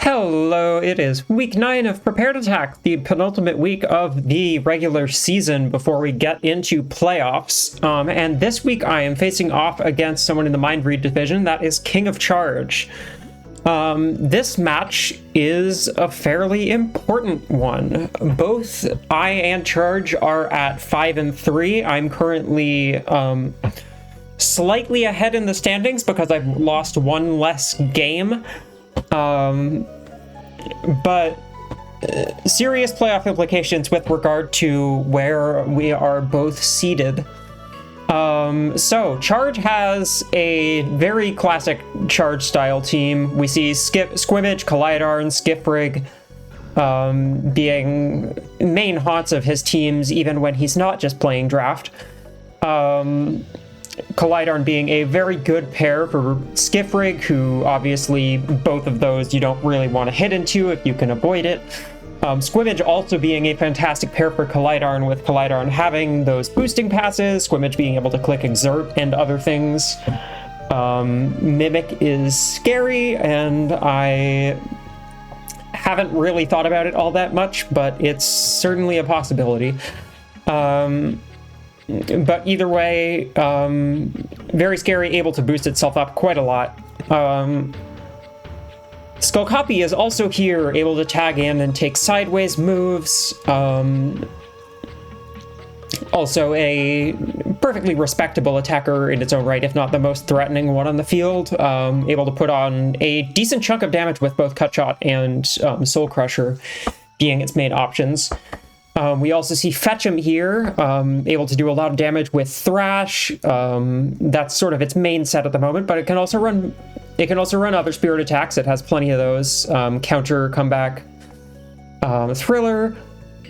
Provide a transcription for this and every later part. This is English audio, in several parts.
Hello, it is week 9 of Prepared Attack, the penultimate week of the regular season before we get into playoffs. And this week I am facing off against someone in the Mind Read division, that is KingOfCharge. This match is a fairly important one. Both I and Charge are at 5 and 3. I'm currently slightly ahead in the standings because I've lost one less game. But serious playoff implications with regard to where we are both seated. So Charge has a very classic Charge style team. We see Squimmage, Kalidar, and Skifrig being main haunts of his teams, even when he's not just playing draft. Kalidar being a very good pair for Skifrig, who obviously both of those you don't really want to hit into if you can avoid it. Squimmage also being a fantastic pair for Kalidar, with Kalidar having those boosting passes, Squimmage being able to click Exert and other things. Mimic is scary, and I haven't really thought about it all that much, but it's certainly a possibility. But either way, very scary, able to boost itself up quite a lot. Skullcopy is also here, able to tag in and take sideways moves. Also a perfectly respectable attacker in its own right, if not the most threatening one on the field. Able to put on a decent chunk of damage with both Cut Shot and Soul Crusher being its main options. We also see Fetch'em here, able to do a lot of damage with Thrash. That's sort of its main set at the moment, but it can also run other spirit attacks. It has plenty of those. Counter, Comeback, Thriller.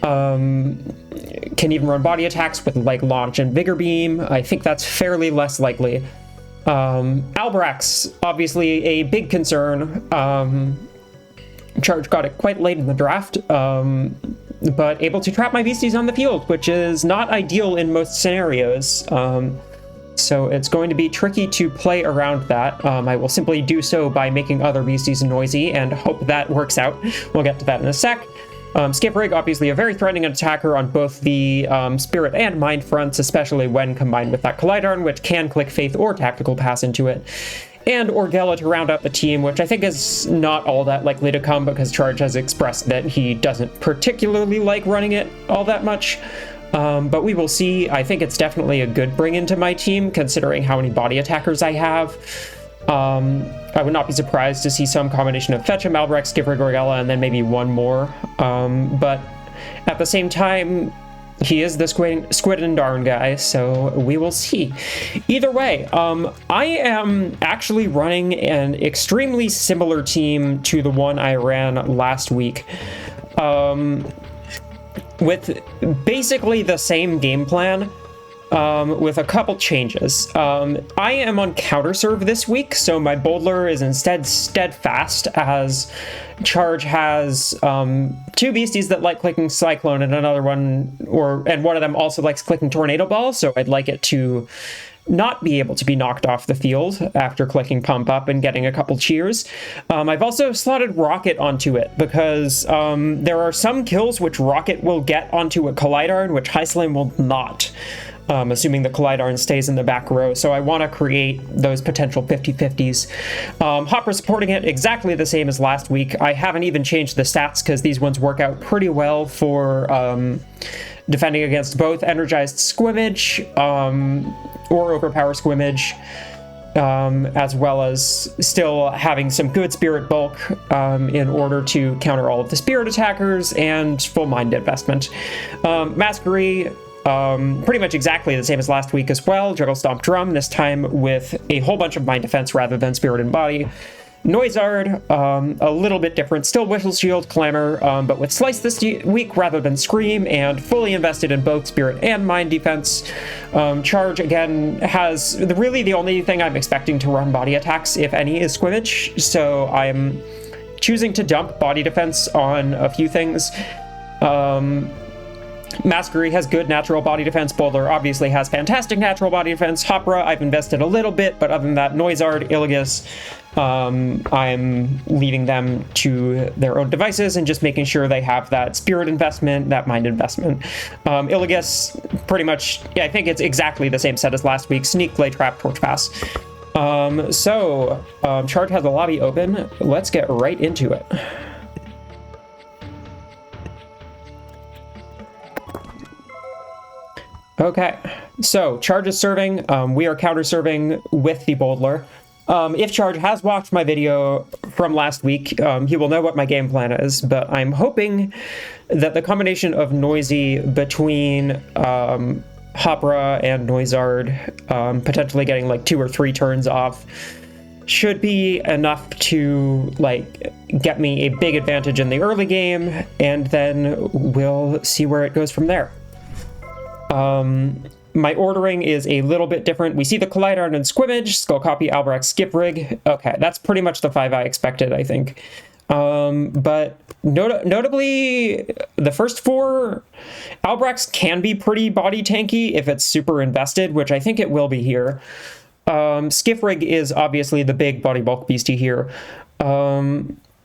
Can even run body attacks with like Launch and Vigor Beam. I think that's fairly less likely. Albrax, obviously a big concern. Charge got it quite late in the draft. But able to trap my beasties on the field, which is not ideal in most scenarios. So it's going to be tricky to play around that. I will simply do so by making other beasties noisy and hope that works out. We'll get to that in a sec. Skifrig, obviously a very threatening attacker on both the Spirit and Mind fronts, especially when combined with that Kalidar, which can click Faith or Tactical Pass into it. And Orgella to round out the team, which I think is not all that likely to come because Charge has expressed that he doesn't particularly like running it all that much. But we will see. I think it's definitely a good bring into my team, considering how many body attackers I have. I would not be surprised to see some combination of Fetch'em, Albrecht, Skifrig, Orgella, and then maybe one more. But at the same time, he is the Squid and Darn guy, so we will see. Either way, I am actually running an extremely similar team to the one I ran last week. With basically the same game plan, with a couple changes. I am on counter serve this week, so my Bowler is instead Steadfast, as Charge has two beasties that like clicking Cyclone and another one, and one of them also likes clicking Tornado Ball, so I'd like it to not be able to be knocked off the field after clicking Pump Up and getting a couple cheers. I've also slotted Rocket onto it because there are some kills which Rocket will get onto a Kalidar and which Hyslame will not. Assuming the Kalidar stays in the back row. So I want to create those potential 50-50s. Hopper supporting it exactly the same as last week. I haven't even changed the stats because these ones work out pretty well for defending against both Energized Squimmage or Overpower Squimmage, as well as still having some good Spirit Bulk in order to counter all of the Spirit attackers and full Mind Investment. Masquerie, pretty much exactly the same as last week as well. Juggle Stomp Drum, this time with a whole bunch of Mind Defense rather than Spirit and Body. Noizard, a little bit different. Still Whistle Shield, Clamor, but with Slice this week rather than Scream, and fully invested in both Spirit and Mind Defense. Charge, again, has really the only thing I'm expecting to run body attacks, if any, is Squimmage, so I'm choosing to dump Body Defense on a few things. Masquerie has good natural body defense. Boulder obviously has fantastic natural body defense. Hopra, I've invested a little bit, but other than that, Noizard, Iligus, I'm leaving them to their own devices and just making sure they have that spirit investment, that mind investment. Iligus, pretty much, yeah, I think it's exactly the same set as last week. Sneak, Play Trap, Torch Pass. Charge has the lobby open. Let's get right into it. Okay, so Charge is serving. We are counter serving with the Boldler. If Charge has watched my video from last week, he will know what my game plan is, but I'm hoping that the combination of Noisy between Hopra and Noizard, potentially getting like 2 or 3 turns off, should be enough to like get me a big advantage in the early game, and then we'll see where it goes from there. My ordering is a little bit different. We see the Collider and Squimmage, Skull Copy, Albrecht, Skip Rig. Okay, that's pretty much the 5 I expected, I think. But notably, the first 4 Albrechts can be pretty body tanky if it's super invested, which I think it will be here. Skiff Rig is obviously the big body bulk beastie here.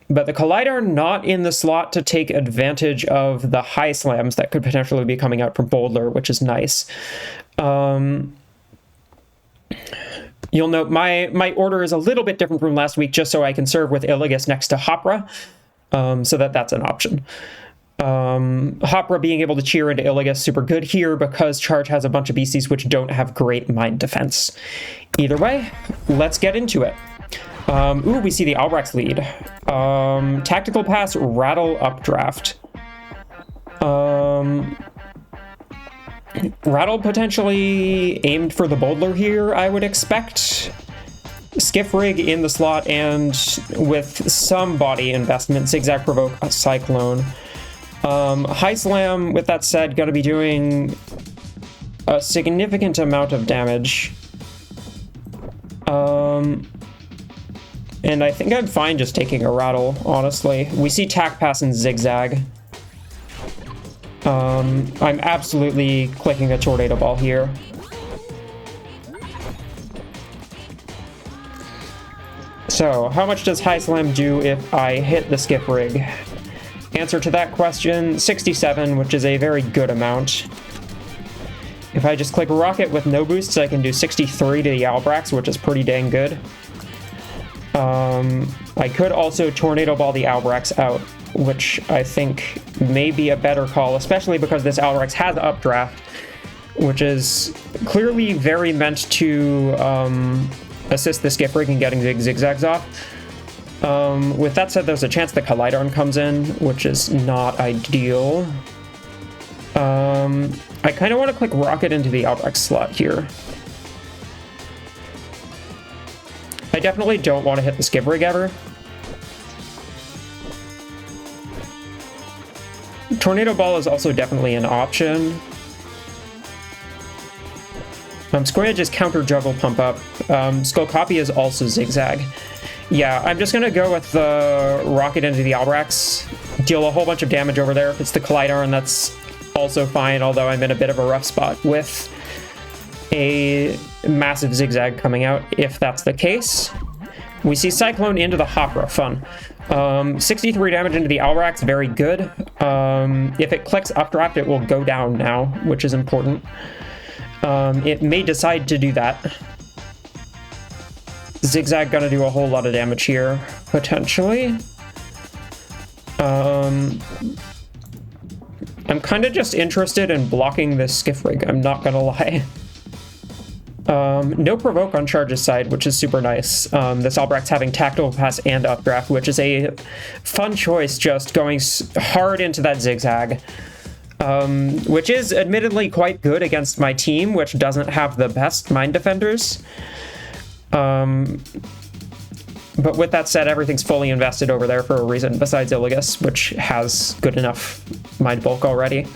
But the Collider not in the slot to take advantage of the high slams that could potentially be coming out from Boulder, which is nice. You'll note my order is a little bit different from last week, just so I can serve with Iligus next to Hopra, so that's an option. Hopra being able to cheer into Iligus, super good here because Charge has a bunch of beasties which don't have great mind defense. Either way, let's get into it. Ooh, we see the Albrecht's lead. Tactical Pass, Rattle, Updraft. Rattle potentially aimed for the Boldler here, I would expect. Skiff Rig in the slot, and with some body investment, Zigzag, Provoke, a Cyclone. High Slam, with that said, gonna be doing a significant amount of damage. And I think I'm fine just taking a Rattle, honestly. We see Tack Pass and Zigzag. I'm absolutely clicking a Tornado Ball here. So, how much does High Slam do if I hit the Skip Rig? Answer to that question, 67, which is a very good amount. If I just click Rocket with no boosts, I can do 63 to the Albrechts, which is pretty dang good. I could also Tornado Ball the Albrechts out, which I think may be a better call, especially because this Albrechts has Updraft, which is clearly very meant to assist the Skip Rig in getting zigzags off. With that said, there's a chance the Collider comes in, which is not ideal. I kind of want to click Rocket into the Albrecht slot here. I definitely don't want to hit the Skip Rig ever. Tornado Ball is also definitely an option. Squidge is counter juggle pump up. Skull Copy is also zigzag. Yeah, I'm just gonna go with the Rocket into the Albrechts, deal a whole bunch of damage over there. If it's the Collider, and that's also fine, although I'm in a bit of a rough spot with a massive zigzag coming out, if that's the case. We see Cyclone into the Hopra, fun. 63 damage into the Albrechts, very good. If it clicks Updraft, it will go down now, which is important. It may decide to do that. Zigzag gonna do a whole lot of damage here, potentially. I'm kind of just interested in blocking this Skiff Rig, I'm not gonna lie. No Provoke on Charge's side, which is super nice. This Albrecht's having Tactical Pass and Updraft, which is a fun choice, just going hard into that Zigzag. Which is admittedly quite good against my team, which doesn't have the best Mind Defenders. But with that said, everything's fully invested over there for a reason, besides Iligus, which has good enough Mind Bulk already.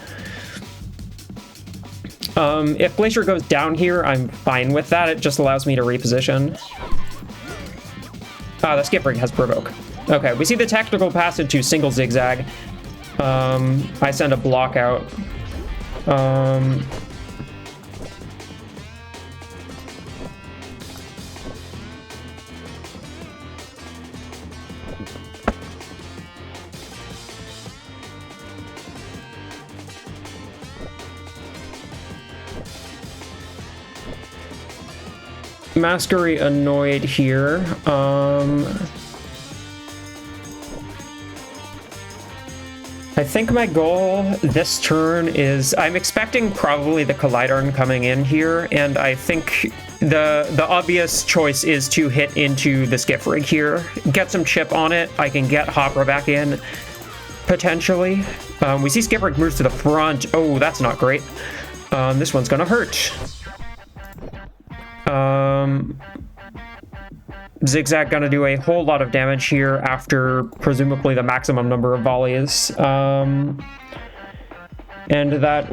If Glacier goes down here, I'm fine with that. It just allows me to reposition. The Skip Rig has Provoke. Okay, we see the Tactical Pass into single Zigzag. I send a block out. Masquery annoyed here. I think my goal this turn is, I'm expecting probably the Collidarn coming in here, and I think the obvious choice is to hit into the Skiff Rig here, get some chip on it. I can get Hopra back in, potentially. We see Skiff Rig moves to the front. Oh, that's not great. This one's gonna hurt. Zigzag gonna do a whole lot of damage here after presumably the maximum number of volleys. And that,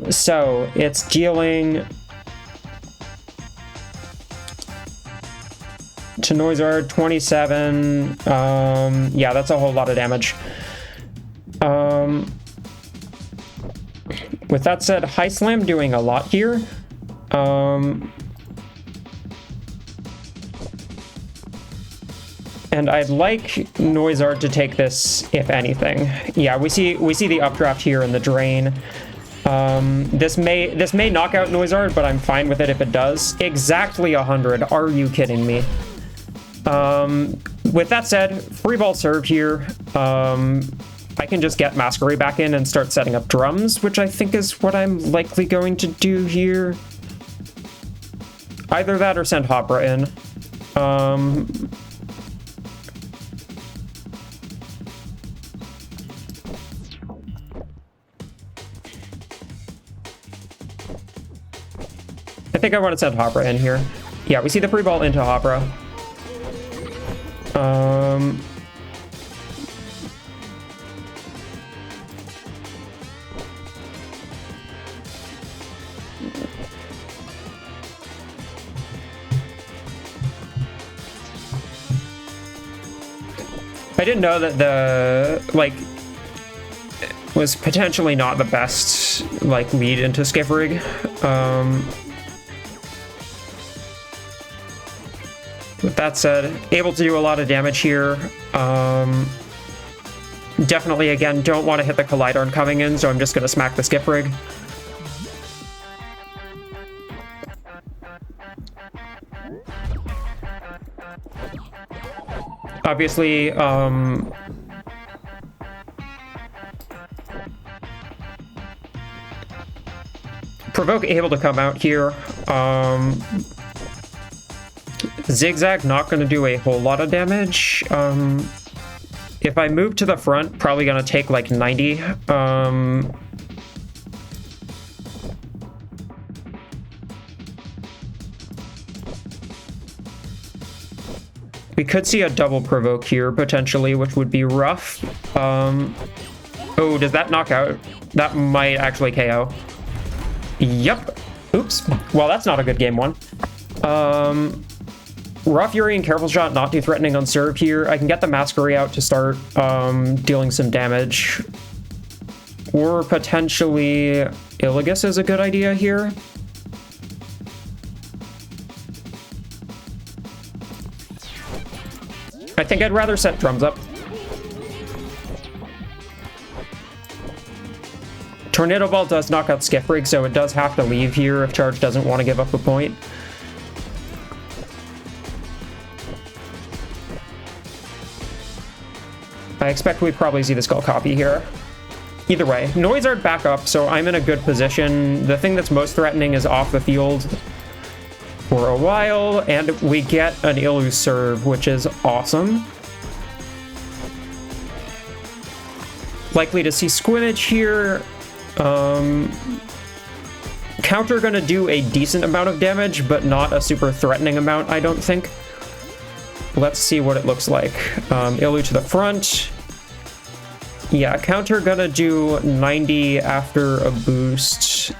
so it's dealing to Noizard 27. Yeah, that's a whole lot of damage. With that said, High Slam doing a lot here. And I'd like Noizard to take this, if anything. Yeah, we see the updraft here in the drain. This may knock out Noizard, but I'm fine with it if it does. Exactly 100. Are you kidding me? With that said, free ball serve here. I can just get Masquery back in and start setting up drums, which I think is what I'm likely going to do here. Either that or send Hopra in. I think I want to send Hopra in here. Yeah, we see the free ball into Hopra. I didn't know that the, like, was potentially not the best, like, lead into Skiff Rig. With that said, able to do a lot of damage here. Definitely, again, don't want to hit the Collidarn coming in, so I'm just going to smack the Skiff Rig. Obviously, Provoke able to come out here. Zigzag not going to do a whole lot of damage. If I move to the front, probably going to take like 90. We could see a double provoke here, potentially, which would be rough. Oh, does that knock out? That might actually KO. Yep. Oops. Well, that's not a good game one. Raw Fury and Careful Shot, not too threatening on serve here. I can get the Masquery out to start dealing some damage. Or potentially Illigus is a good idea here. I think I'd rather set drums up. Tornado Ball does knock out Skiff Rig, so it does have to leave here if Charge doesn't want to give up a point. I expect we probably see the Skull Copy here. Either way, Noizard back up, so I'm in a good position. The thing that's most threatening is off the field for a while, and we get an Illu serve, which is awesome. Likely to see Squimage here. Counter gonna do a decent amount of damage, but not a super threatening amount, I don't think. Let's see what it looks like. Illu to the front. Yeah, counter gonna do 90 after a boost.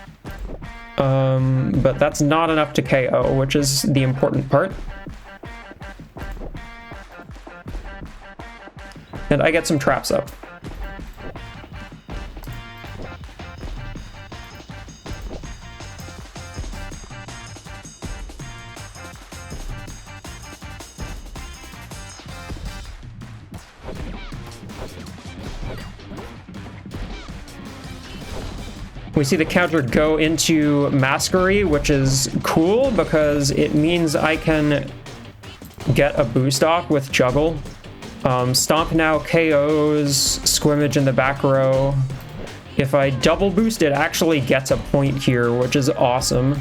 But that's not enough to KO, which is the important part. And I get some traps up. We see the counter go into Masquery, which is cool because it means I can get a boost off with Juggle. Stomp now KOs Squimmage in the back row. If I double boost, it actually gets a point here, which is awesome.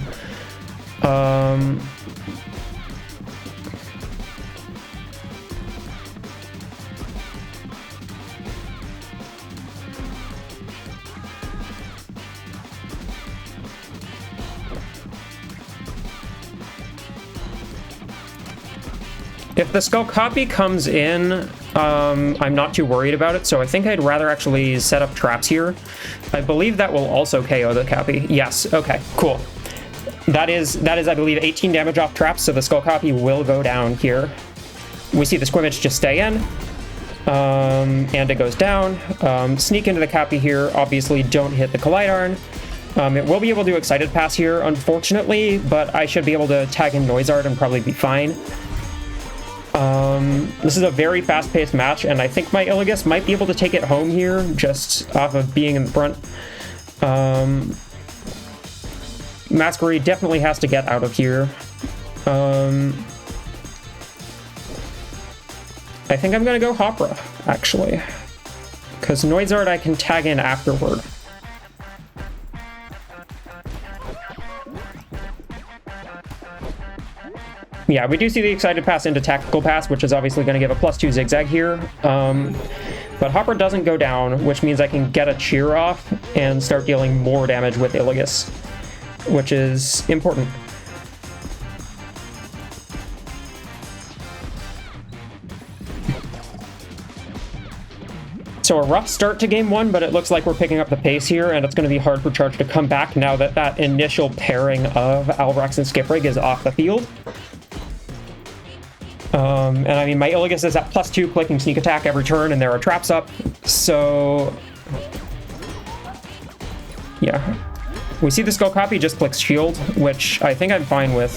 If the Skull Copy comes in, I'm not too worried about it, so I think I'd rather actually set up traps here. I believe that will also KO the Copy. Yes, okay, cool. That is, I believe, 18 damage off traps, so the Skull Copy will go down here. We see the Squimmage just stay in, and it goes down. Sneak into the Copy here, obviously don't hit the Collide Iron. It will be able to do Excited Pass here, unfortunately, but I should be able to tag in Noise Art and probably be fine. This is a very fast-paced match, and I think my Illigus might be able to take it home here, just off of being in the front. Masquerade definitely has to get out of here. I think I'm gonna go Hopra, actually. Because Noise Art I can tag in afterward. Yeah, we do see the Excited Pass into Tactical Pass, which is obviously going to give a +2 zigzag here. But Hopper doesn't go down, which means I can get a cheer off and start dealing more damage with Illigus, which is important. So a rough start to game one, but it looks like we're picking up the pace here, and it's going to be hard for Charge to come back now that that initial pairing of Albrex and Skiprig is off the field. And I mean, my Illigus is at +2 clicking sneak attack every turn, and there are traps up, so yeah. We see the Skull Copy just clicks shield, which I think I'm fine with.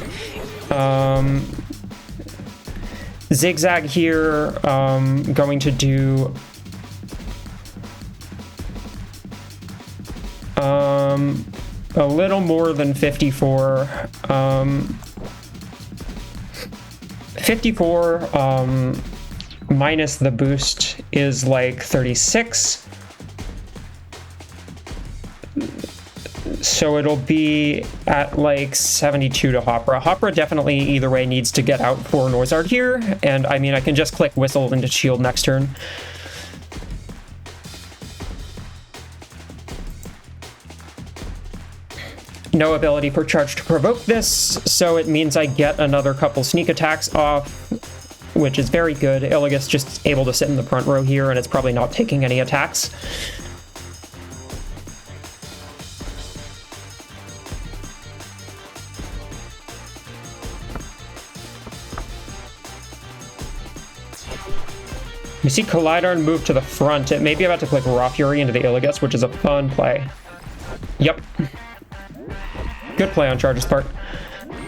Zigzag here, going to do a little more than 54. 54 minus the boost is like 36. So it'll be at like 72 to Hopra. Hopra definitely either way needs to get out for Noise Art here, and I mean I can just click Whistle into shield next turn. No ability for Charge to provoke this, so it means I get another couple sneak attacks off, which is very good. Illigus just able to sit in the front row here, and it's probably not taking any attacks. We see Collidarn move to the front. It may be about to click Raw Fury into the Illigus, which is a fun play. Yep. Good play on Charge's part.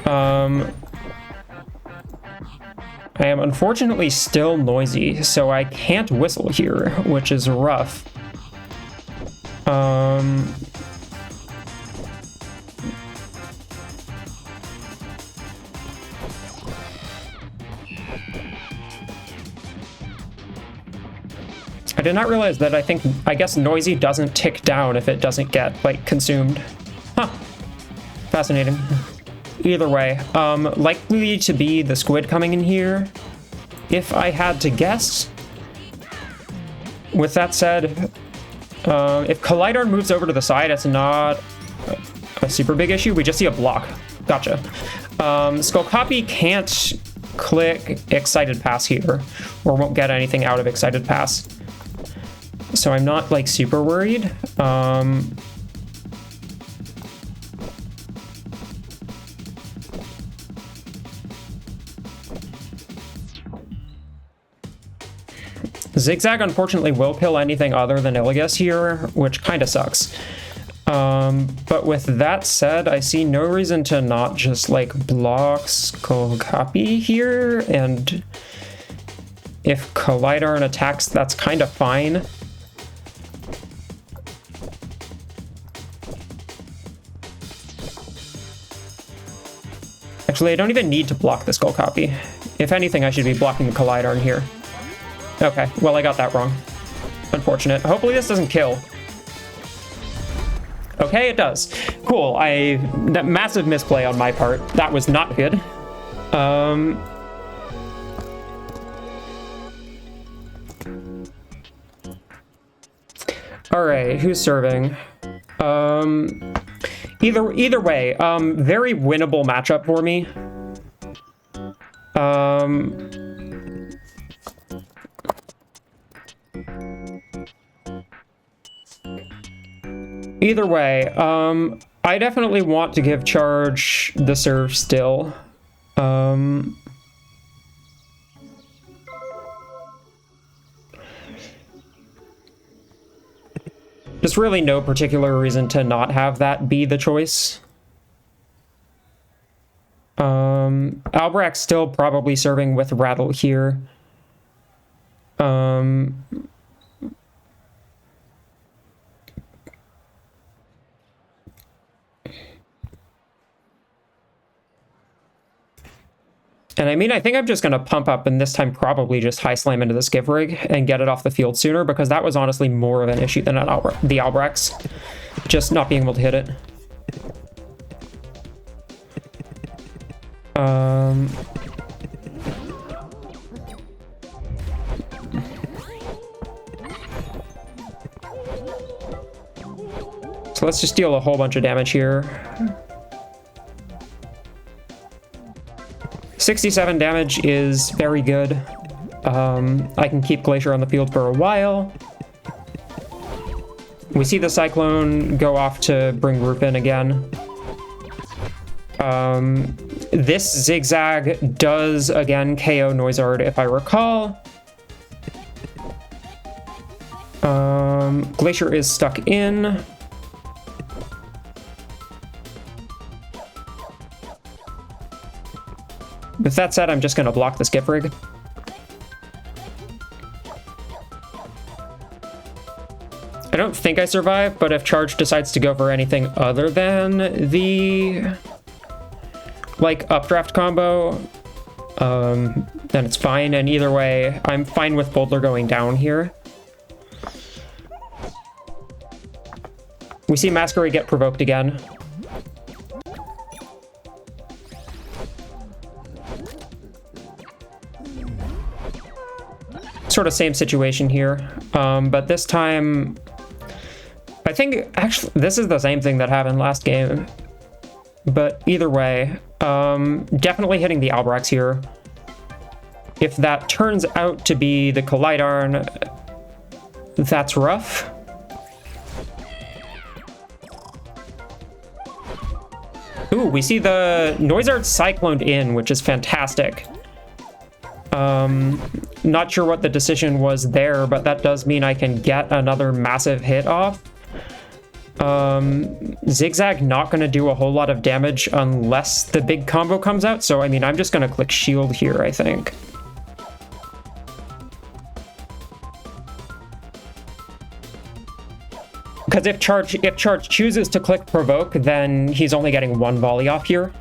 I am unfortunately still noisy, so I can't whistle here, which is rough. I did not realize that I guess noisy doesn't tick down if it doesn't get, like, consumed. Huh. Fascinating. Either way, likely to be the squid coming in here, if I had to guess. With that said, if Collider moves over to the side, it's not a super big issue. We just see a block. Gotcha. Skull Copy can't click Excited Pass here, or won't get anything out of Excited Pass. So I'm not, like, super worried. Zigzag, unfortunately, will kill anything other than Illigus here, which kind of sucks. But with that said, I see no reason to not just, like, block Skull Copy here, and if Collidarn attacks, that's kind of fine. Actually, I don't even need to block the Skull Copy. If anything, I should be blocking the Collidarn here. Okay, well, I got that wrong. Unfortunate. Hopefully this doesn't kill. Okay, it does. Cool. That massive misplay on my part. That was not good. All right, who's serving? Either way, very winnable matchup for me. Either way, I definitely want to give Charge the serve still. There's really no particular reason to not have that be the choice. Albrecht's still probably serving with Rattle here. And I mean, I think I'm just going to pump up and this time probably just high slam into the Skiff Rig and get it off the field sooner, because that was honestly more of an issue than the Albrecht's. Just not being able to hit it. So let's just deal a whole bunch of damage here. 67 damage is very good. I can keep Glacier on the field for a while. We see the Cyclone go off to bring Roop in again. This Zigzag does, again, KO Noizard, if I recall. Glacier is stuck in. With that said, I'm just going to block the Skiff Rig. I don't think I survive, but if Charge decides to go for anything other than the, like, updraft combo, then it's fine. And either way, I'm fine with Boulder going down here. We see Masquerade get provoked again. Sort of same situation here, but this time, I think, actually, this is the same thing that happened last game, but either way, definitely hitting the Albrechts here. If that turns out to be the Collidarn, that's rough. Ooh, we see the Noizard Cycloned in, which is fantastic. Not sure what the decision was there, but that does mean I can get another massive hit off. Zigzag not going to do a whole lot of damage unless the big combo comes out, so I mean, I'm just going to click shield here, I think. Because if Charge chooses to click provoke, then he's only getting one volley off here.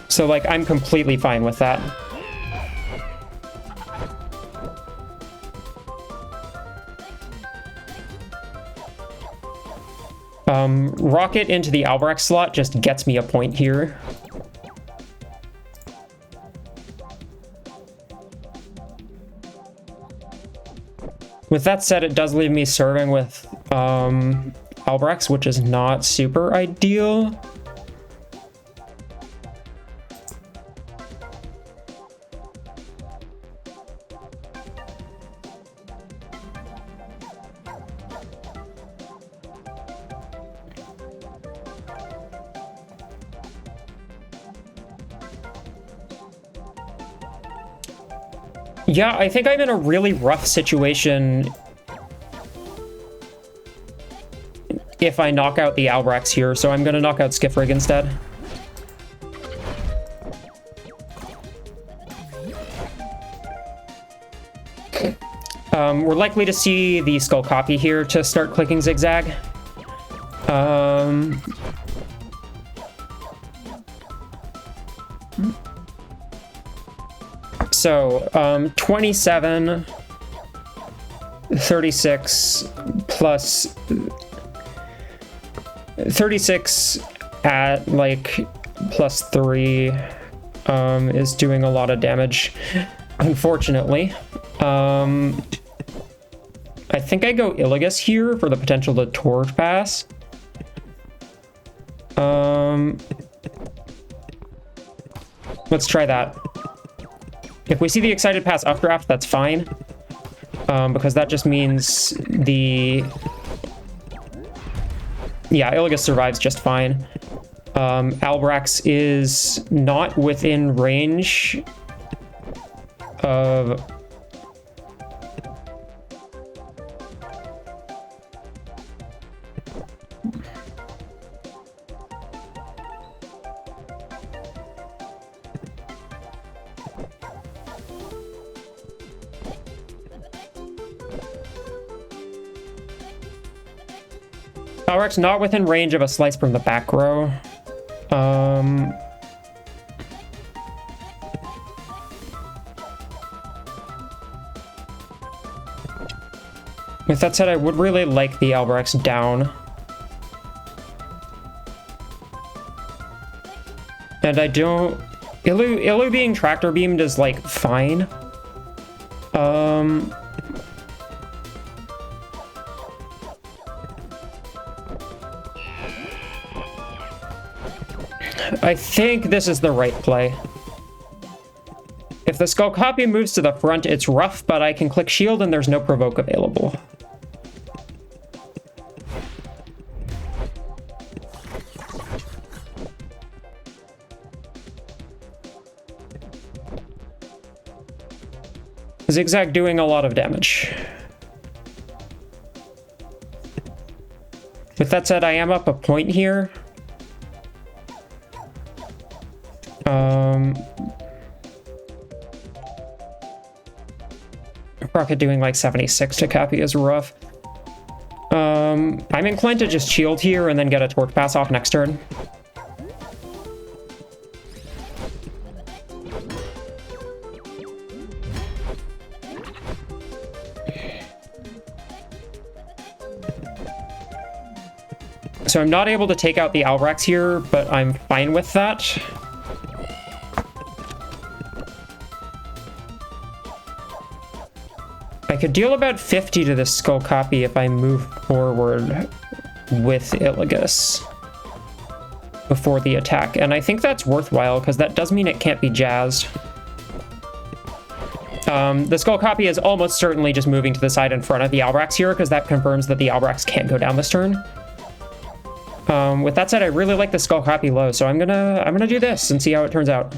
So, like, I'm completely fine with that. Rocket into the Albrecht slot just gets me a point here. With that said, it does leave me serving with Albrechts, which is not super ideal. Yeah, I think I'm in a really rough situation if I knock out the Albrechts here, so I'm going to knock out Skiff Rig instead. We're likely to see the skull copy here to start clicking zigzag. So, 27, 36 plus 36 at like plus 3 is doing a lot of damage, unfortunately. I think I go Illigus here for the potential to torch pass. Let's try that. If we see the excited pass updraft, that's fine. Because that just means the... Yeah, Illigus survives just fine. Albrax is not within range of... Albrax not within range of a slice from the back row. With that said, I would really like the Albrax down. And I don't... Illu being tractor beamed is, like, fine. I think this is the right play. If the skull copy moves to the front, it's rough, but I can click shield and there's no provoke available. Zigzag doing a lot of damage. With that said, I am up a point here. Rocket doing like 76 to copy is rough. I'm inclined to just shield here and then get a torch pass off next turn. So I'm not able to take out the Albrax here, but I'm fine with that. I could deal about 50 to this skull copy if I move forward with Illigus before the attack. And I think that's worthwhile, because that does mean it can't be jazzed. The skull copy is almost certainly just moving to the side in front of the Albrax here, because that confirms that the Albrax can't go down this turn. With that said, I really like the skull copy low, so I'm gonna do this and see how it turns out.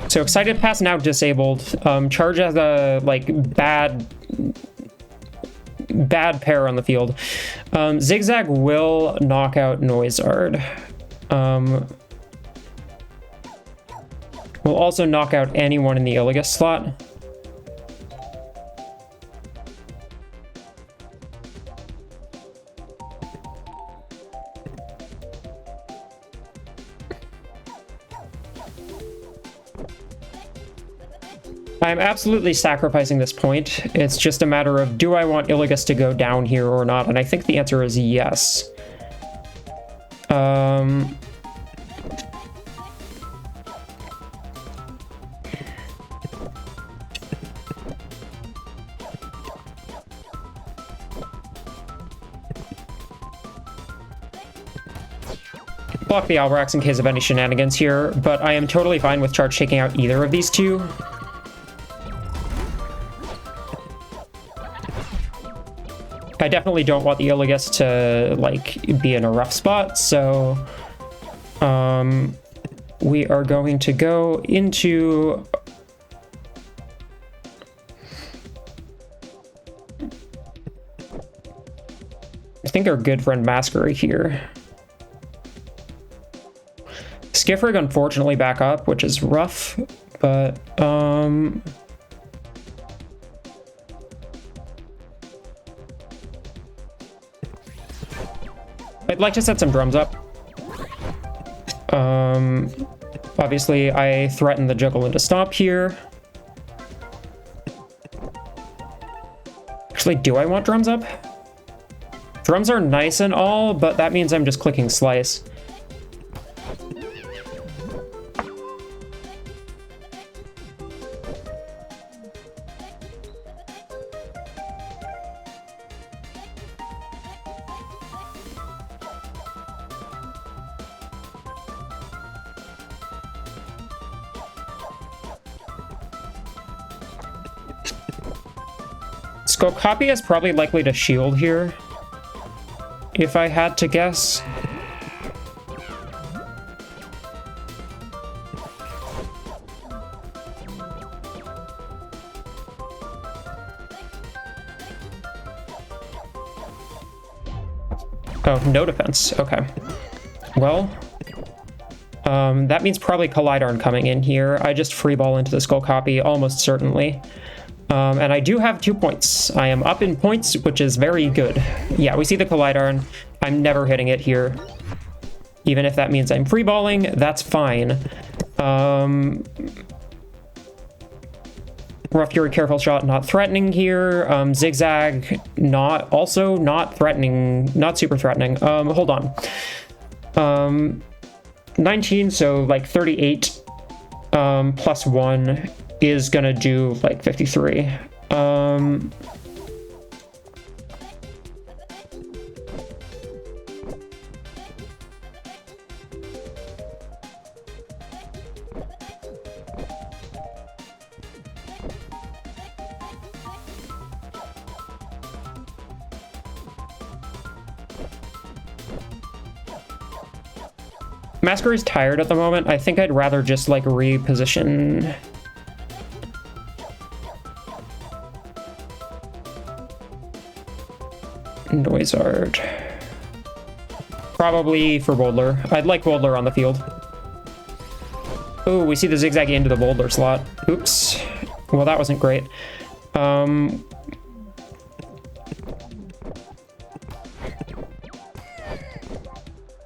So excited pass now disabled. Charge has a like bad pair on the field. Zigzag will knock out Noisard. Will also knock out anyone in the Illigus slot. I'm absolutely sacrificing this point. It's just a matter of, do I want Illigus to go down here or not? And I think the answer is yes. Block the Albrax in case of any shenanigans here, but I am totally fine with Charge taking out either of these two. I definitely don't want the Illigus to, like, be in a rough spot, so we are going to go into... I think our good friend Masquerade here. Skiffrig unfortunately back up, which is rough, but I'd like to set some drums up. Obviously I threaten the juggle into stop here. Actually, do I want drums up? Drums are nice and all, but that means I'm just clicking slice. Copy is probably likely to shield here, if I had to guess. Oh, no defense. Okay. Well, that means probably Collidarn coming in here. I just free ball into the Skull Copy, almost certainly. And I do have 2 points. I am up in points, which is very good. Yeah, we see the Collidarn. I'm never hitting it here. Even if that means I'm free balling, that's fine. Rough Fury, careful shot, not threatening here. Zigzag, not threatening, not super threatening. Hold on. 19, so like 38 plus 1 is gonna do like 53. Masquerade's tired at the moment. I think I'd rather just like reposition. Noisard. Probably for Boulder. I'd like Boulder on the field. Oh, we see the Zigzag into the Boulder slot. Oops. Well, that wasn't great.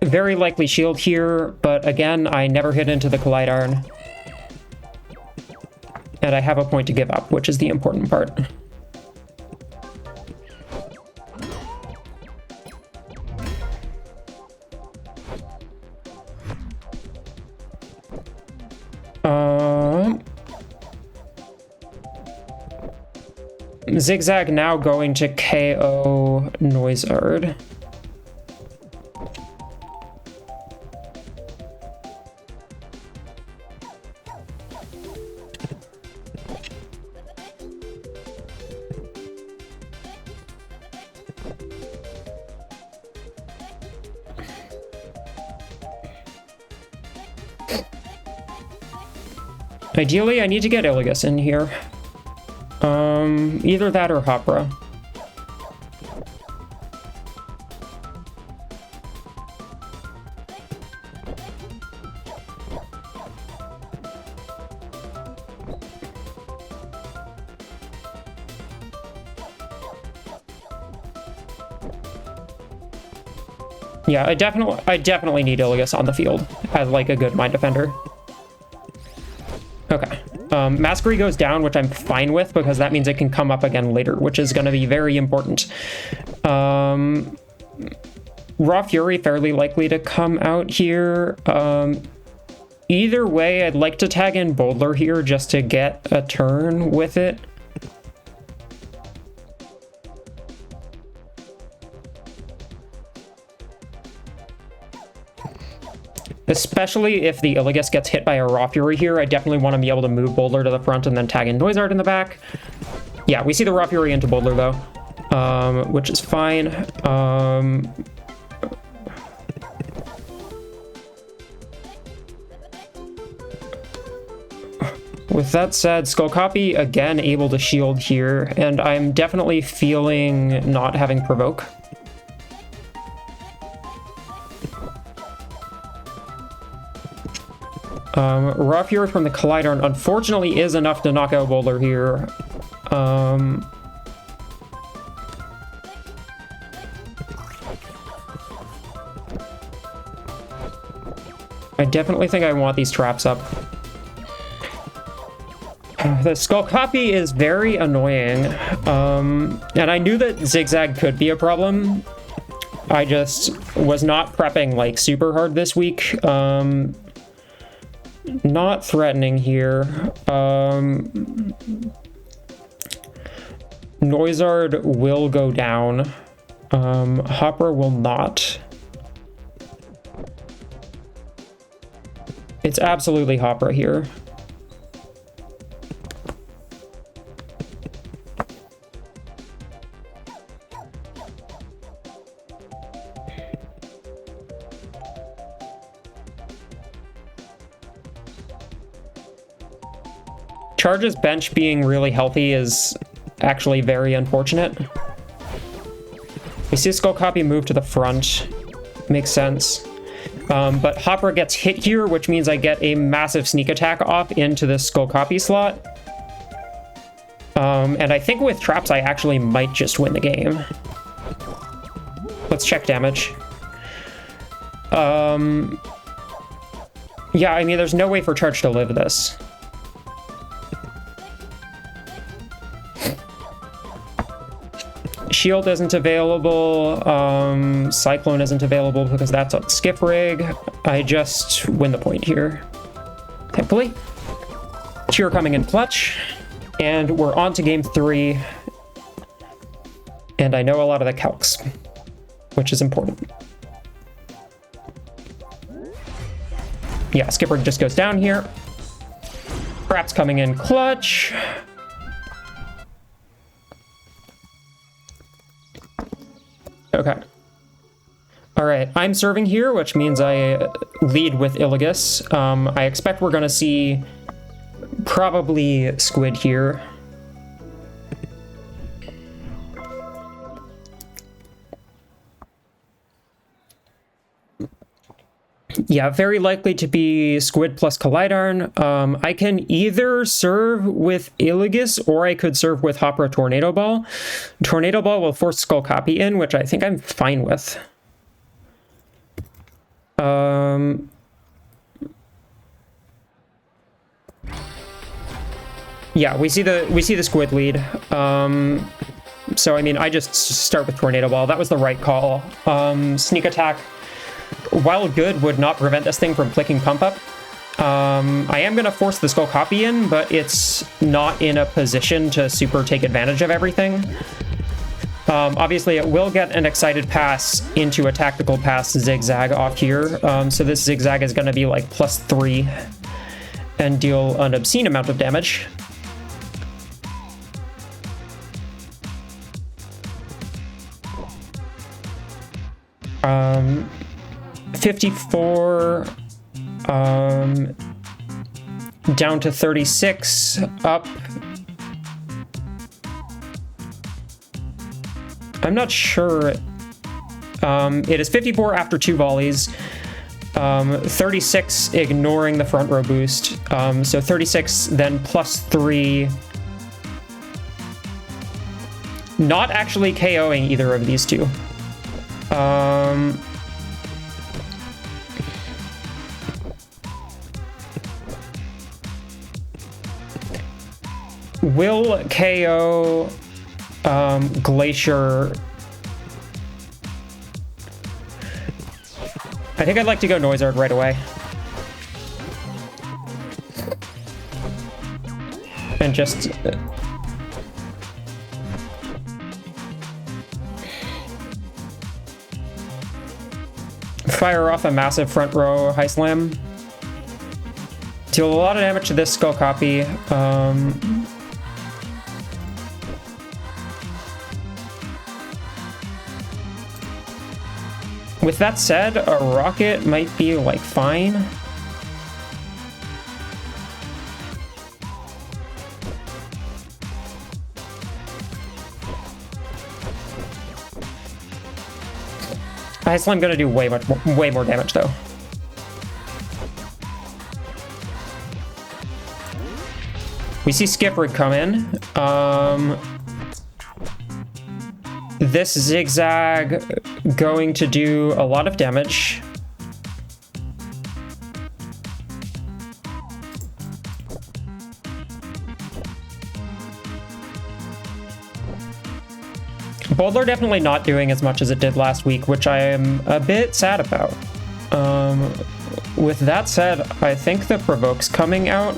Very likely shield here, but again, I never hit into the Collidarn. And I have a point to give up, which is the important part. Zigzag now going to KO Noisard. Ideally, I need to get Iligas in here. Either that or Hopra. Yeah, I definitely need Iligas on the field as like a good mind defender. Okay. Masquerade goes down, which I'm fine with because that means it can come up again later, which is going to be very important. Raw Fury fairly likely to come out here. Either way, I'd like to tag in Boulder here just to get a turn with it. Especially if the Iligas gets hit by a Raw Fury here, I definitely want to be able to move Boulder to the front and then tag in Noisard in the back. Yeah, we see the Raw Fury into Boulder though, which is fine. With that said, Skull Copy again able to shield here, and I'm definitely feeling not having Provoke. Raw Fury from the Collider unfortunately is enough to knock out Boulder here. I definitely think I want these traps up. The Skull Copy is very annoying, and I knew that Zigzag could be a problem. I just was not prepping like super hard this week. Not threatening here. Noizard will go down. Hopper will not. It's absolutely Hopper here. Charge's bench being really healthy is actually very unfortunate. We see Skull Copy move to the front. Makes sense. But Hopper gets hit here, which means I get a massive sneak attack off into the Skull Copy slot. And I think with traps, I actually might just win the game. Let's check damage. Yeah, I mean, there's no way for Charge to live this. Shield isn't available, Cyclone isn't available because that's on Skip Rig. I just win the point here, thankfully. Cheer coming in clutch, and we're on to game 3. And I know a lot of the calcs, which is important. Yeah, Skip Rig just goes down here. Traps coming in clutch. Okay. All right, I'm serving here, which means I lead with Illigus. I expect we're gonna see probably Squid here. Yeah, very likely to be Squid plus Collidarn. I can either serve with Illigus or I could serve with Hopper Tornado Ball. Tornado Ball will force Skull Copy in, which I think I'm fine with. Yeah, we see the Squid lead. So I mean, I just start with Tornado Ball. That was the right call. Sneak attack, while good, would not prevent this thing from clicking Pump Up. I am going to force the Skull Copy in, but it's not in a position to super take advantage of everything. Obviously, it will get an excited pass into a tactical pass Zigzag off here. So this Zigzag is going to be like +3 and deal an obscene amount of damage. Um, 54, down to 36, up. I'm not sure. It is 54 after 2 volleys. 36 ignoring the front row boost. So 36, then +3. Not actually KOing either of these two. Will KO Glacier. I think I'd like to go Noizard right away. And just fire off a massive front row high slam. Deal a lot of damage to this Skull Copy. With that said, a rocket might be like fine. High Slam gonna do way more damage though. We see Skip Rig come in. This Zigzag going to do a lot of damage. Boulder definitely not doing as much as it did last week, which I am a bit sad about. With that said, I think the Provoke's coming out.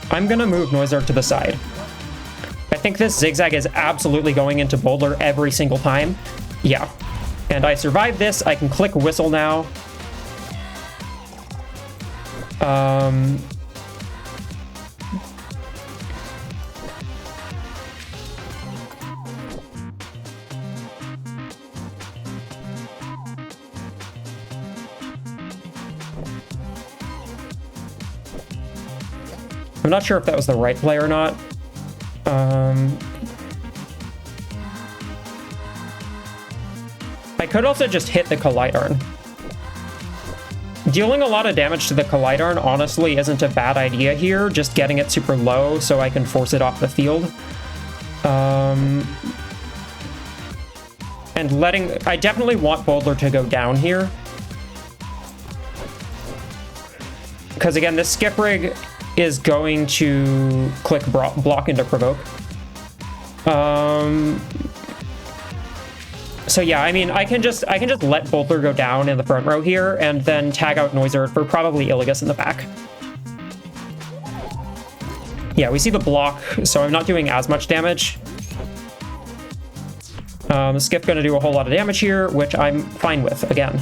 I'm gonna move Noizard to the side. I think this Zigzag is absolutely going into Boulder every single time. Yeah. And I survived this. I can click Whistle now. I'm not sure if that was the right play or not. I could also just hit the Collidarn. Dealing a lot of damage to the Collidarn honestly isn't a bad idea here, just getting it super low so I can force it off the field. And I definitely want Boulder to go down here. Because again, this Skip Rig is going to click block into Provoke. So yeah, I mean, I can just let Boulder go down in the front row here, and then tag out Noizard for probably Iligas in the back. Yeah, we see the block, so I'm not doing as much damage. Skip gonna do a whole lot of damage here, which I'm fine with, again.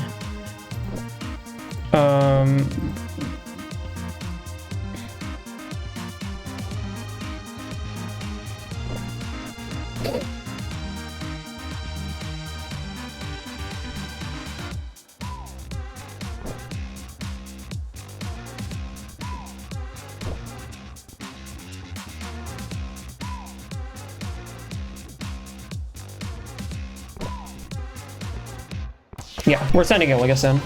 Yeah, we're sending Iligas in.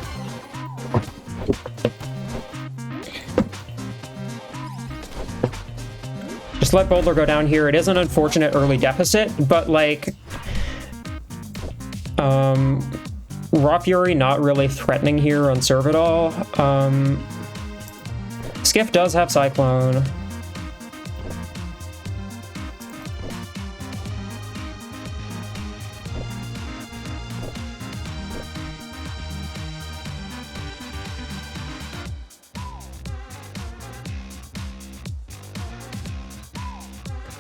Just let Boulder go down here. It is an unfortunate early deficit, but like... Raw Fury not really threatening here on serve at all. Skiff does have Cyclone.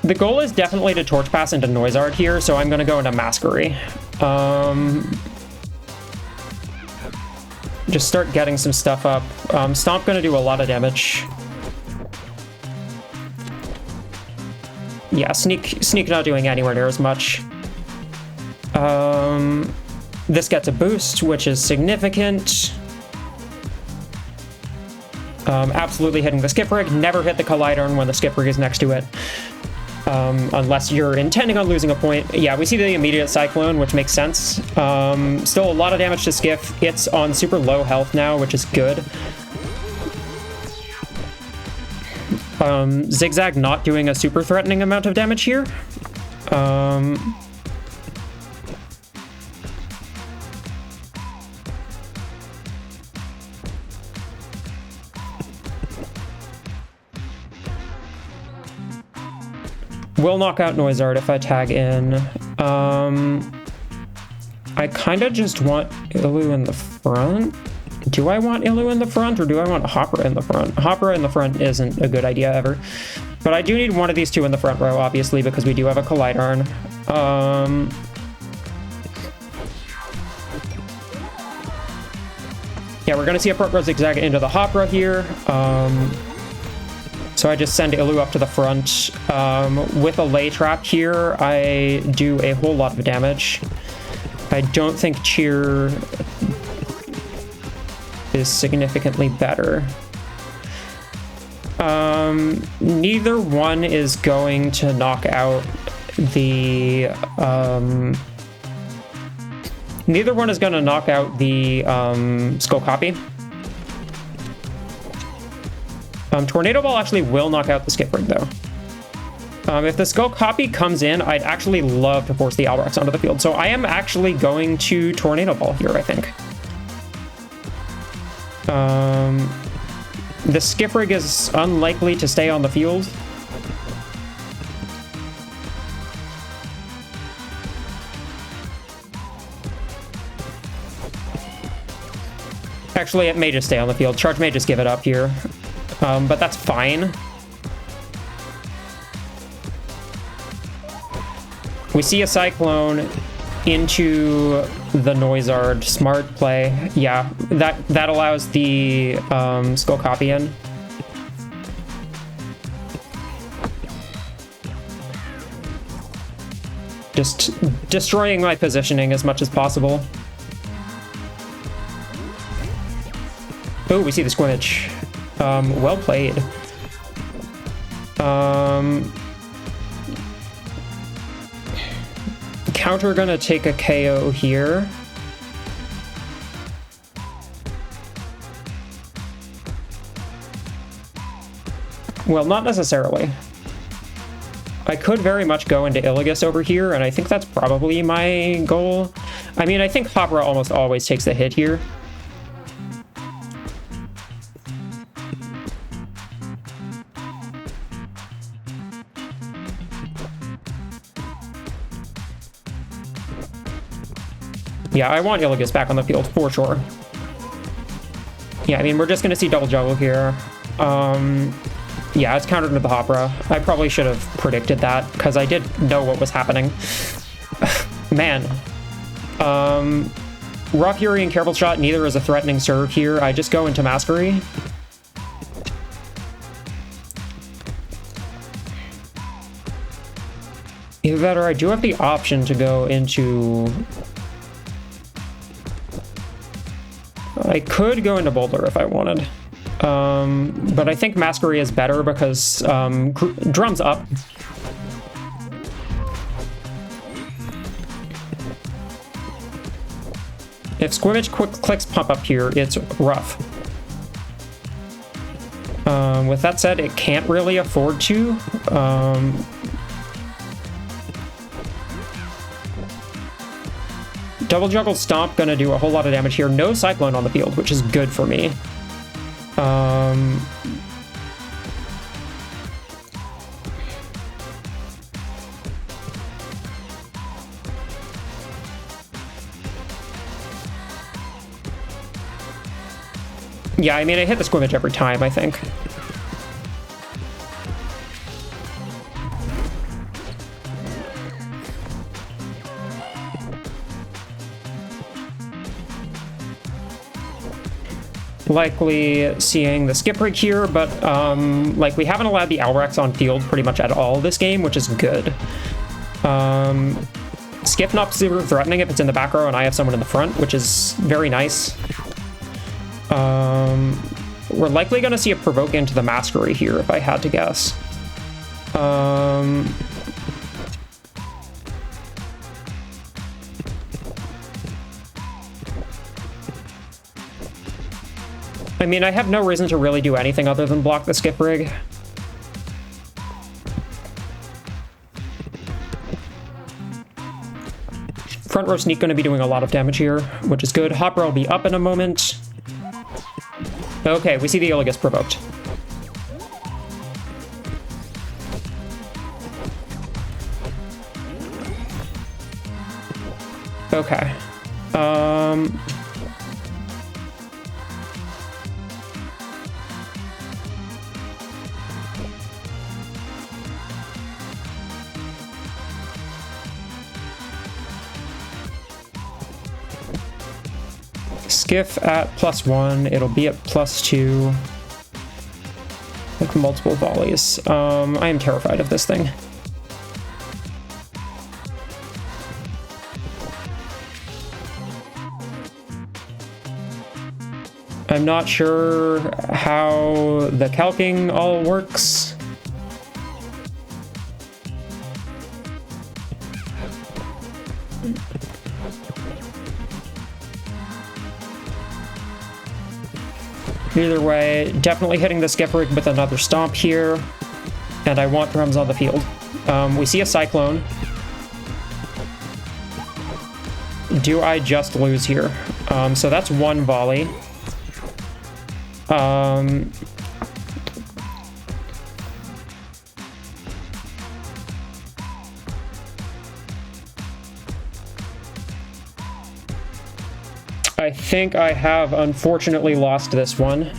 The goal is definitely to Torch Pass into Noizard here, so I'm going to go into Masquery. Just start getting some stuff up. Stomp going to do a lot of damage. Yeah, Sneak not doing anywhere near as much. This gets a boost, which is significant. Absolutely hitting the Skip Rig. Never hit the Collidarn when the Skip Rig is next to it. Unless you're intending on losing a point. Yeah, we see the immediate Cyclone, which makes sense. Still a lot of damage to Skiff. It's on super low health now, which is good. Zigzag not doing a super threatening amount of damage here. Will knock out Noizard if I tag in. I kind of just want Ilu in the front. Do I want Ilu in the front, or do I want Hopper in the front? Hopper in the front isn't a good idea ever. But I do need one of these two in the front row, obviously, because we do have a Collidarn. Yeah, we're going to see a front row Zigzag into the Hopper here. So I just send Ilu up to the front. With a Lay Trap here, I do a whole lot of damage. I don't think Cheer is significantly better. Neither one is going to knock out the... neither one is going to knock out the Skull Copy. Tornado Ball actually will knock out the Skip Rig, though. If the skull copy comes in, I'd actually love to force the Albrechts onto the field. So I am actually going to Tornado Ball here, I think. The Skiffrig is unlikely to stay on the field. Actually, it may just stay on the field. Charge may just give it up here, but that's fine. We see a Cyclone into the Noizard. Smart play. Yeah, that allows the Skull Copy in. Just destroying my positioning as much as possible. Oh, we see the Squimage. Well played. Counter gonna take a KO here. Well, not necessarily. I could very much go into Illigus over here, and I think that's probably my goal. I mean, I think Hopra almost always takes the hit here. Yeah, I want Illigus back on the field, for sure. Yeah, I mean, we're just going to see double juggle here. Yeah, it's countered into the Hopra. I probably should have predicted that, because I did know what was happening. Man. Raw Fury and Careful Shot, neither is a threatening serve here. I just go into Mastery. Either that or I do have the option to go into... I could go into Boulder if I wanted. But I think Masquerie is better because drums up. If Squimage clicks pump up here, it's rough. With that said, it can't really afford to. Double Juggle Stomp gonna do a whole lot of damage here. No Cyclone on the field, which is good for me. Yeah, I mean, I hit the Squimage every time, I think. Likely seeing the skip rig here, but like we haven't allowed the Alrex on field pretty much at all this game, which is good. Skip not super threatening if it's in the back row and I have someone in the front, which is very nice. We're likely going to see a provoke into the Masquerie here, if I had to guess. I mean, I have no reason to really do anything other than block the skip rig. Front row sneak going to be doing a lot of damage here, which is good. Hopper will be up in a moment. Okay, we see the Illigus provoked. Okay. Skiff at +1, it'll be at +2. Like multiple volleys. I am terrified of this thing. I'm not sure how the calking all works. Either way, definitely hitting the skip rig with another stomp here. And I want drums on the field. We see a Cyclone. Do I just lose here? So that's one volley. I think I have unfortunately lost this one.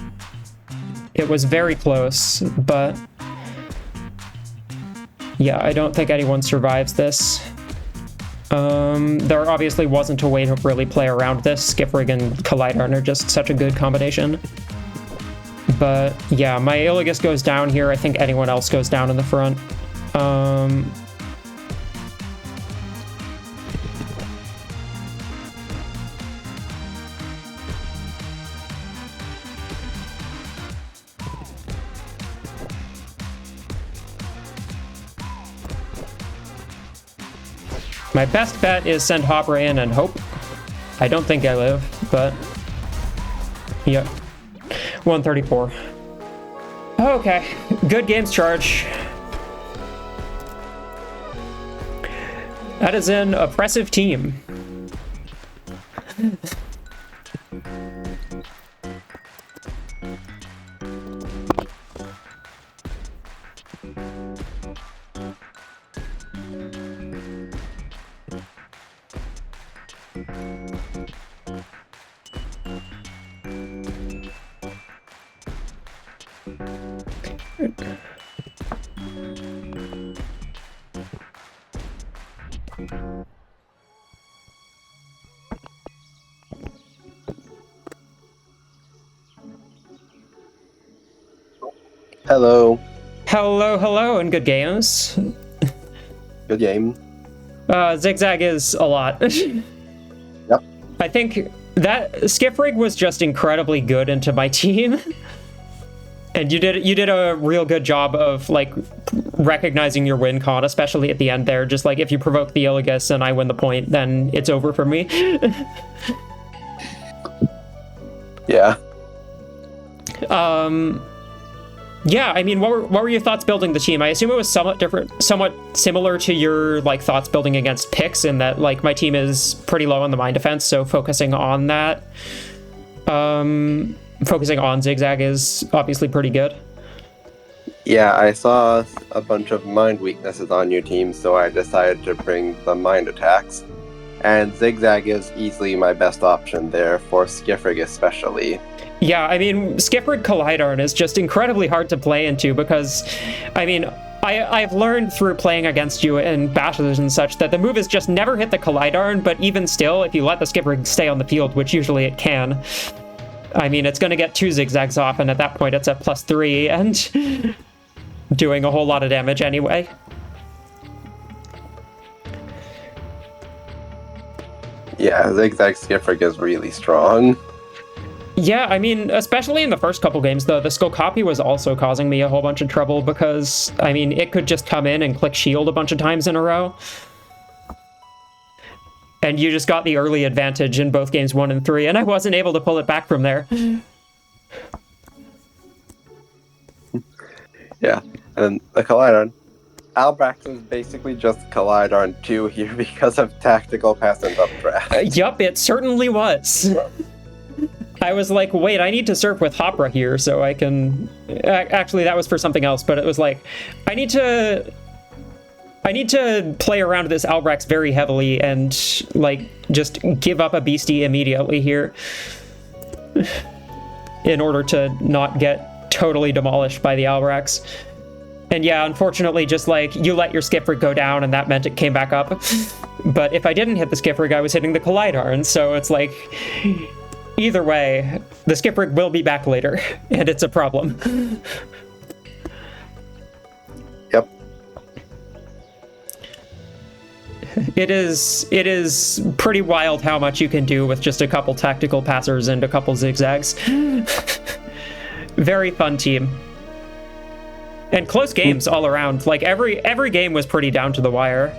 It was very close, but yeah, I don't think anyone survives this. There obviously wasn't a way to really play around this. Skifrig and Collider are just such a good combination. But yeah, my Iligus goes down here. I think anyone else goes down in the front. My best bet is send Hopper in and hope. I don't think I live, but yep. 134. Okay, good games, Charge. That is an oppressive team. Hello. Hello, and good games. Good game. Zigzag is a lot. Yep. I think that Skifrig was just incredibly good into my team. And you did a real good job of like recognizing your win con, especially at the end there. Just like if you provoke the Iligus and I win the point, then it's over for me. Yeah. Yeah, I mean, what were your thoughts building the team? I assume it was somewhat similar to your like thoughts building against Pix, in that like my team is pretty low on the mine defense, so focusing on that, focusing on Zigzag is obviously pretty good. Yeah, I saw a bunch of mind weaknesses on your team, so I decided to bring the mind attacks. And Zigzag is easily my best option there, for Skifrig especially. Yeah, I mean, Skifrig Collidarn is just incredibly hard to play into because, I mean, I've learned through playing against you in bashes and such that the move is just never hit the Collidarn, but even still, if you let the Skifrig stay on the field, which usually it can, I mean, it's going to get 2 zigzags off, and at that point it's at +3, and doing a whole lot of damage anyway. Yeah, Zigzag Skifrig is really strong. Yeah, I mean, especially in the first couple games, though, the Skull Copy was also causing me a whole bunch of trouble because, I mean, it could just come in and click shield a bunch of times in a row. And you just got the early advantage in both games 1 and 3, and I wasn't able to pull it back from there. Yeah, and the Collidarn. Albrax is basically just Collidarn 2 here because of tactical pass and updraft. Yup, it certainly was. I was like, wait, I need to surf with Hopra here so I can... Actually, that was for something else, but it was like, I need to play around this Albrax very heavily and, like, just give up a beastie immediately here in order to not get totally demolished by the Albrax. And yeah, unfortunately, just like, you let your Skifrig go down and that meant it came back up. But if I didn't hit the Skifrig, I was hitting the Collidarn, so it's like... Either way, the Skifrig will be back later, and it's a problem. Yep. It is pretty wild how much you can do with just a couple tactical passers and a couple zigzags. Very fun team. And close games all around. Like, every game was pretty down to the wire.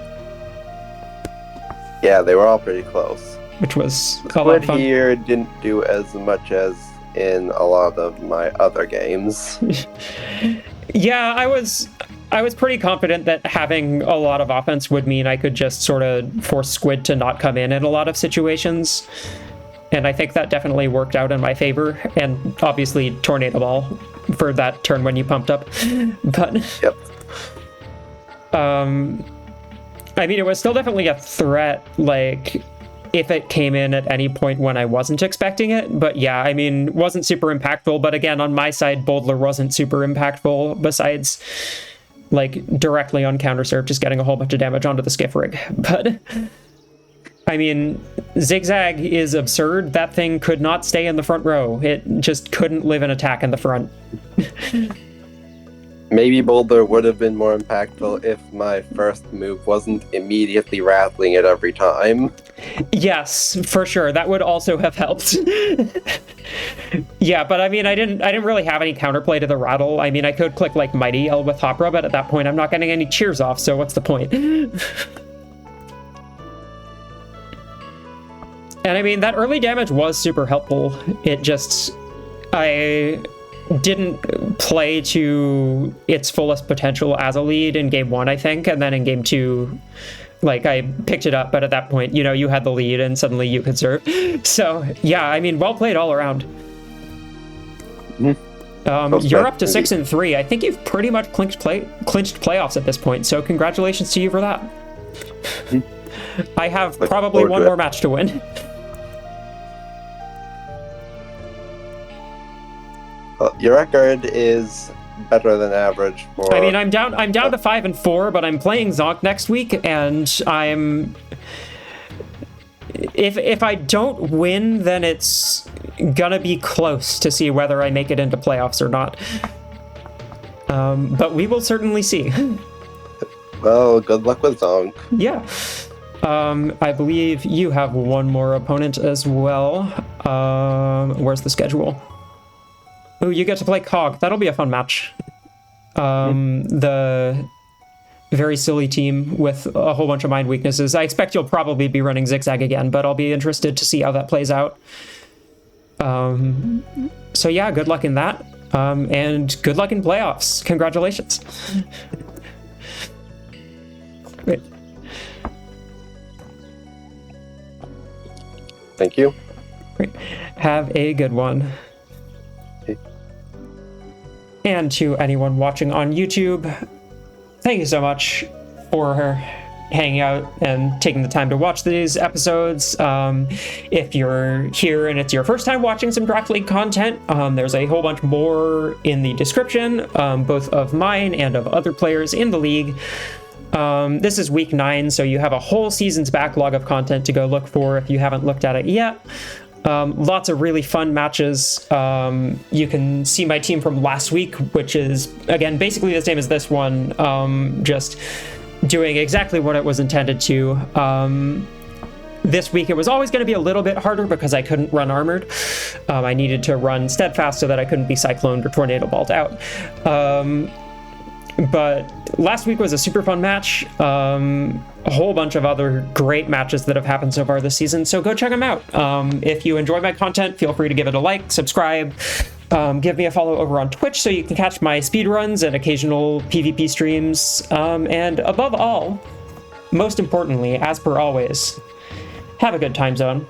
Yeah, they were all pretty close. Which was a lot of fun. Here didn't do as much as in a lot of my other games. Yeah, I was pretty confident that having a lot of offense would mean I could just sort of force Squid to not come in a lot of situations. And I think that definitely worked out in my favor. And obviously Tornado Ball for that turn when you pumped up. But Yep. I mean, it was still definitely a threat, like, if it came in at any point when I wasn't expecting it. But yeah, I mean, wasn't super impactful. But again, on my side, Boldler wasn't super impactful, besides, like, directly on counterserve, just getting a whole bunch of damage onto the skiff rig. But, I mean, Zigzag is absurd. That thing could not stay in the front row. It just couldn't live an attack in the front. Maybe Boulder would have been more impactful if my first move wasn't immediately rattling it every time. Yes, for sure. That would also have helped. Yeah, but I mean, I didn't really have any counterplay to the rattle. I mean, I could click like Mighty L with Hopra, but at that point I'm not getting any cheers off, so what's the point? And I mean, that early damage was super helpful. It just, I didn't play to its fullest potential as a lead in game 1, I think, and then in game 2, like, I picked it up, but at that point, you know, you had the lead and suddenly you could serve. So yeah, I mean, well played all around. You're up to 6-3. I think you've pretty much clinched playoffs at this point, so congratulations to you for that. I have probably one more match to win. Well, your record is better than average for... I mean, I'm down to 5-4, but I'm playing Zonk next week, and I'm... If I don't win, then it's gonna be close to see whether I make it into playoffs or not. But we will certainly see. Well, good luck with Zonk. Yeah. I believe you have one more opponent as well. Where's the schedule? Oh, you get to play Cog. That'll be a fun match. The very silly team with a whole bunch of mind weaknesses. I expect you'll probably be running Zigzag again, but I'll be interested to see how that plays out. So yeah, good luck in that. And good luck in playoffs. Congratulations. Great. Thank you. Great. Have a good one. And to anyone watching on YouTube, thank you so much for hanging out and taking the time to watch these episodes. If you're here and it's your first time watching some Draft League content, there's a whole bunch more in the description, both of mine and of other players in the league. This is week 9, so you have a whole season's backlog of content to go look for if you haven't looked at it yet. Lots of really fun matches. You can see my team from last week, which is, again, basically the same as this one, just doing exactly what it was intended to. This week it was always going to be a little bit harder because I couldn't run Armored. I needed to run Steadfast so that I couldn't be Cycloned or Tornado Balled out. But last week was a super fun match. A whole bunch of other great matches that have happened so far this season, so go check them out. If you enjoy my content, feel free to give it a like, subscribe, give me a follow over on Twitch so you can catch my speedruns and occasional PvP streams. And above all, most importantly, as per always, have a good time zone.